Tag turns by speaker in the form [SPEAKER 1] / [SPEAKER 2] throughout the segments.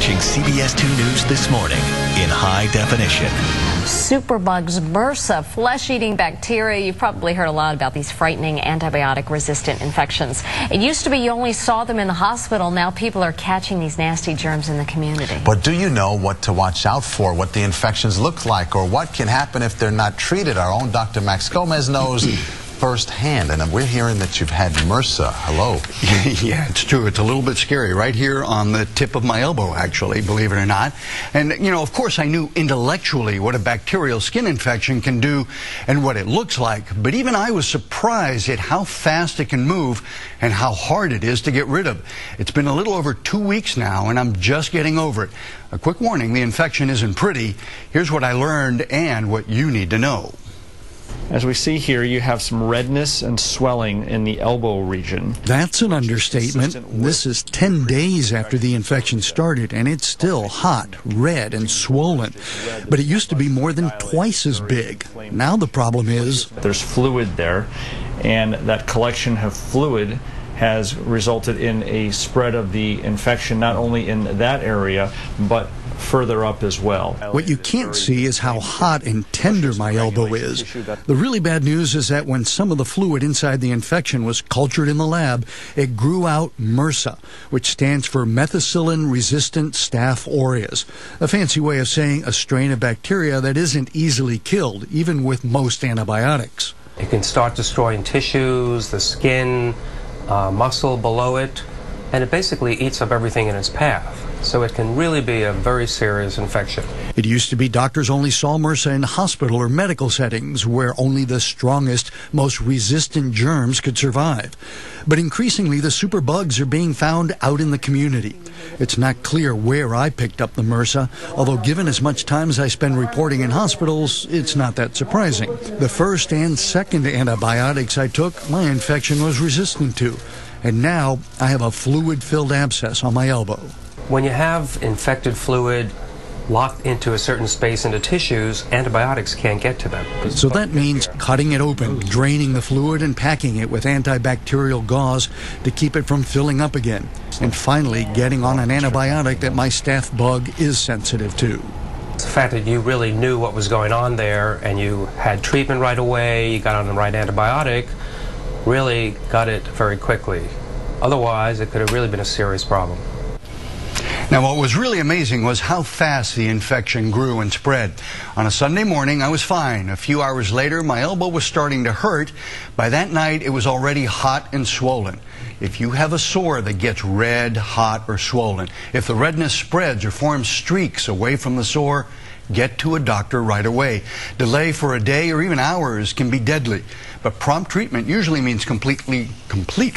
[SPEAKER 1] watching CBS 2 News this morning in high definition.
[SPEAKER 2] Superbugs, MRSA, flesh-eating bacteria. You've probably heard a lot about these frightening antibiotic-resistant infections. It used to be you only saw them in the hospital. Now people are catching these nasty germs in the community.
[SPEAKER 3] But do you know what to watch out for, what the infections look like, or what can happen if they're not treated? Our own Dr. Max Gomez knows firsthand, and we're hearing that you've had MRSA. Hello.
[SPEAKER 4] Yeah, it's true. It's a little bit scary right here on the tip of my elbow, actually, believe it or not. And, you know, of course, I knew intellectually what a bacterial skin infection can do and what it looks like. But even I was surprised at how fast it can move and how hard it is to get rid of. It's been a little over 2 weeks now, and I'm just getting over it. A quick warning, the infection isn't pretty. Here's what I learned and what you need to know.
[SPEAKER 5] As we see here, you have some redness and swelling in the elbow region.
[SPEAKER 6] That's an understatement. This is 10 days after the infection started, and it's still hot, red, and swollen. But it used to be more than twice as big. Now the problem is
[SPEAKER 5] there's fluid there, and that collection of fluid has resulted in a spread of the infection not only in that area, but further up as well.
[SPEAKER 6] What you can't see is how hot and tender my elbow is. The really bad news is that when some of the fluid inside the infection was cultured in the lab, it grew out MRSA, which stands for methicillin-resistant staph aureus, a fancy way of saying a strain of bacteria that isn't easily killed, even with most antibiotics.
[SPEAKER 7] It can start destroying tissues, the skin, muscle below it, and it basically eats up everything in its path. So it can really be a very serious infection.
[SPEAKER 6] It used to be doctors only saw MRSA in hospital or medical settings where only the strongest, most resistant germs could survive. But increasingly, the superbugs are being found out in the community. It's not clear where I picked up the MRSA, although given as much time as I spend reporting in hospitals, it's not that surprising. The first and second antibiotics I took, my infection was resistant to. And now I have a fluid-filled abscess on my elbow.
[SPEAKER 7] When you have infected fluid locked into a certain space into tissues, antibiotics can't get to them.
[SPEAKER 6] So that means cutting it open, draining the fluid, and packing it with antibacterial gauze to keep it from filling up again. And finally, getting on an antibiotic that my staph bug is sensitive to.
[SPEAKER 7] The fact that you really knew what was going on there and you had treatment right away, you got on the right antibiotic, really got it very quickly. Otherwise, it could have really been a serious problem.
[SPEAKER 4] Now, what was really amazing was how fast the infection grew and spread. On a Sunday morning, I was fine. A few hours later, my elbow was starting to hurt. By that night, it was already hot and swollen. If you have a sore that gets red, hot, or swollen, if the redness spreads or forms streaks away from the sore, get to a doctor right away. Delay for a day or even hours can be deadly. But prompt treatment usually means complete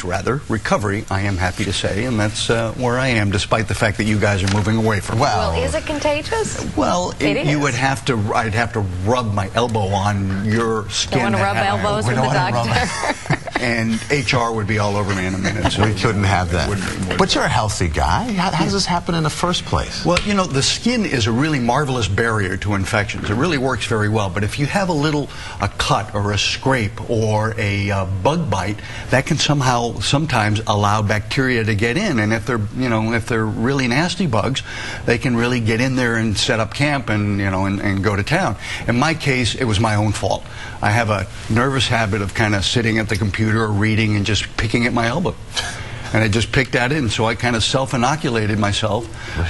[SPEAKER 4] recovery, I am happy to say, and that's where I am, despite the fact that you guys are moving away from it.
[SPEAKER 2] Well, is it contagious?
[SPEAKER 4] Well, I'd have to rub my elbow on your skin.
[SPEAKER 2] Don't want to rub elbows with the doctor.
[SPEAKER 4] And HR would be all over me in a minute. So
[SPEAKER 3] we couldn't have that. But you're a healthy guy. How does this happen in the first place?
[SPEAKER 4] Well, you know, the skin is a really marvelous barrier to infections. It really works very well. But if you have a cut or a scrape or a bug bite, that can sometimes allow bacteria to get in. And if they're really nasty bugs, they can really get in there and set up camp and go to town. In my case, it was my own fault. I have a nervous habit of kind of sitting at the computer or reading and just picking at my elbow. And I just picked that in, so I kind of self-inoculated myself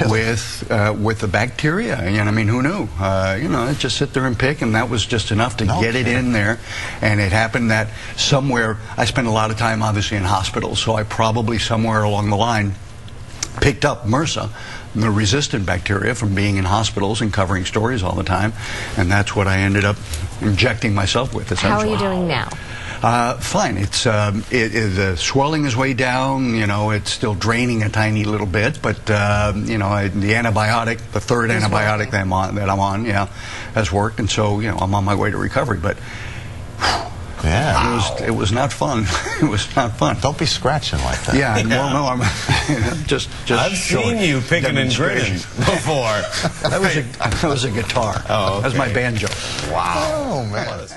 [SPEAKER 4] with the bacteria. And I mean, who knew? I just sit there and pick, and that was just enough to get it in there. And it happened that somewhere, I spent a lot of time obviously in hospitals, so I probably somewhere along the line picked up MRSA, the resistant bacteria, from being in hospitals and covering stories all the time. And that's what I ended up injecting myself with, essentially.
[SPEAKER 2] How are you doing now?
[SPEAKER 4] Fine. The swelling is way down. It's still draining a tiny little bit, but the antibiotic, the third antibiotic that I'm on, has worked, and so I'm on my way to recovery. But
[SPEAKER 3] yeah,
[SPEAKER 4] it was not fun. It was not fun.
[SPEAKER 3] Don't be scratching like that.
[SPEAKER 4] Yeah, well, no, I'm just.
[SPEAKER 8] I've seen you picking and grinning before.
[SPEAKER 4] That was a guitar.
[SPEAKER 8] Oh, okay.
[SPEAKER 4] That was my banjo.
[SPEAKER 3] Wow. Oh man.